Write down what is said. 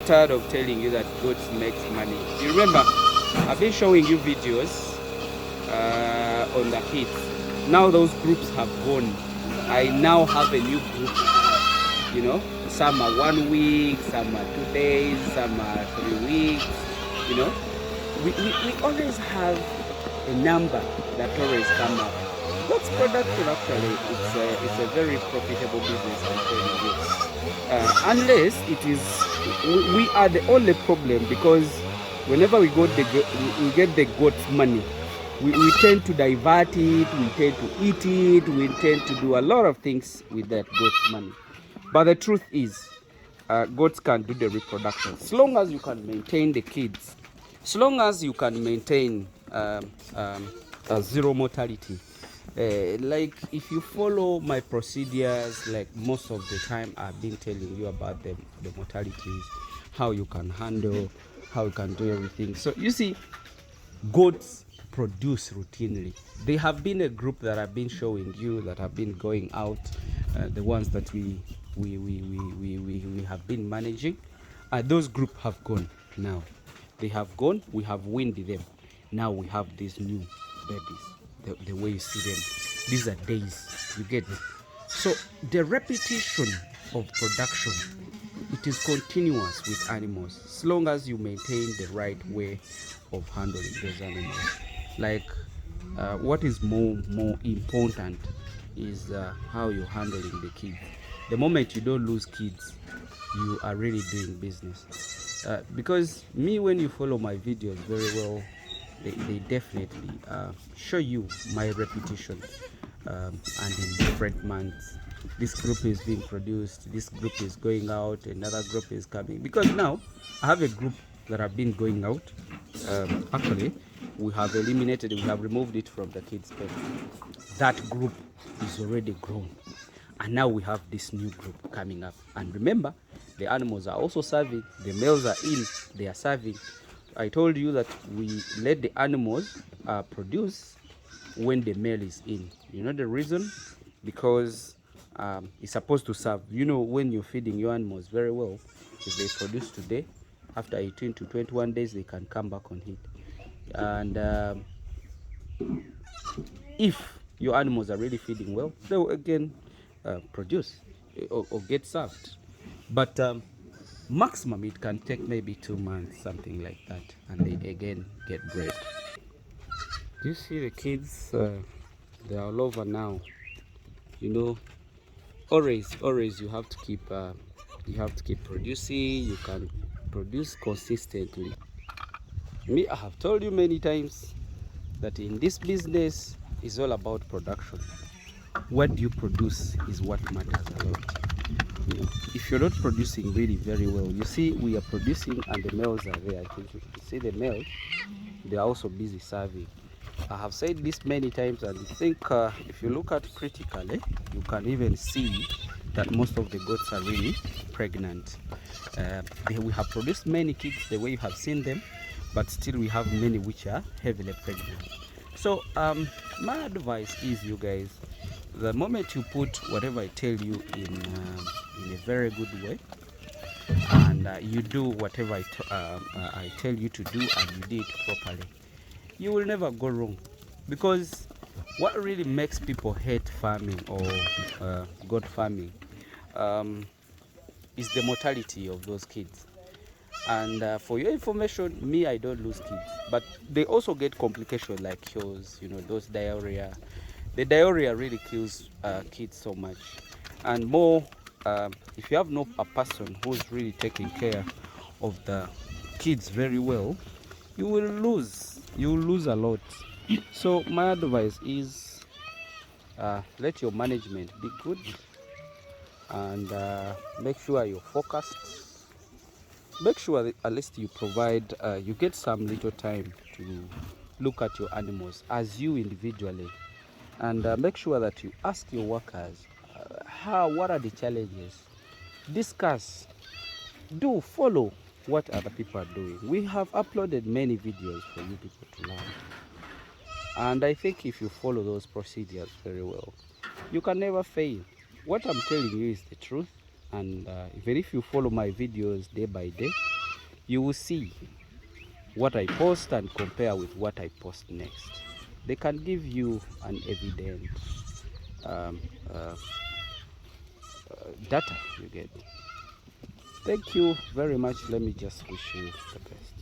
Tired of telling you that goats makes money. You remember, I've been showing you videos on the hits. Now those groups have gone. I now have a new group. You know, some are 1 week, some are 2 days, some are 3 weeks. You know, we always have a number that always come up. Goats production actually, it's a very profitable business. I'm telling you. Unless it is, we are the only problem, because whenever we get the goat's money, we tend to divert it, we tend to eat it, we tend to do a lot of things with that goat's money. But the truth is, goats can do the reproduction as long as you can maintain the kids, as long as you can maintain a zero mortality. Like if you follow my procedures, like most of the time I've been telling you about the mortalities, how you can handle, how you can do everything. So you see, goats produce routinely. They have been a group that I've been showing you, that have been going out, the ones that we have been managing. Those group have gone now. They have gone. We have weaned them. Now we have these new babies. The way you see them, these are days. You get it. So the repetition of production, it is continuous with animals, as long as you maintain the right way of handling those animals. Like what is more important is how you're handling the kids. The moment you don't lose kids, you are really doing business. Because me, when you follow my videos very well, they definitely show you my reputation, and in different months this group is being produced, this group is going out, another group is coming. Because now I have a group that have been going out. Actually, we have eliminated, we have removed it from the kids pen. That group is already grown, and now we have this new group coming up. And remember, the animals are also serving, the males are in, they are serving. I told you that we let the animals produce when the male is in. You know the reason? Because it's supposed to serve. You know, when you're feeding your animals very well, if they produce today, after 18 to 21 days, they can come back on heat. And if your animals are really feeding well, they will again produce or get served. But maximum it can take maybe 2 months, something like that, and they again get bred. Do you see the kids? They are all over now. You know, always you have to keep producing. You can produce consistently. Me, I have told you many times that in this business is all about production. What you produce is what matters a lot. You know, if you're not producing really very well, you see, we are producing and the males are there. I think you can see the males, they are also busy serving. I have said this many times, and I think if you look at critically, you can even see that most of the goats are really pregnant. We have produced many kids the way you have seen them, but still we have many which are heavily pregnant. So my advice is, you guys, the moment you put whatever I tell you in a very good way, and you do whatever I tell you to do, and you do it properly, you will never go wrong. Because what really makes people hate farming or goat farming is the mortality of those kids. And for your information, me, I don't lose kids, but they also get complications like yours, you know, those diarrhea. The diarrhea really kills kids so much. And more, if you have no a person who's really taking care of the kids very well, you will lose a lot. So my advice is, let your management be good, and make sure you're focused. Make sure that at least you provide, you get some little time to look at your animals as you individually, and make sure that you ask your workers what are the challenges. Discuss, do follow what other people are doing. We have uploaded many videos for you people to learn, and I think if you follow those procedures very well, you can never fail. What I'm telling you is the truth, and even if you follow my videos day by day, you will see what I post and compare with what I post next. They can give you an evident um, uh, data, you get. Thank you very much. Let me just wish you the best.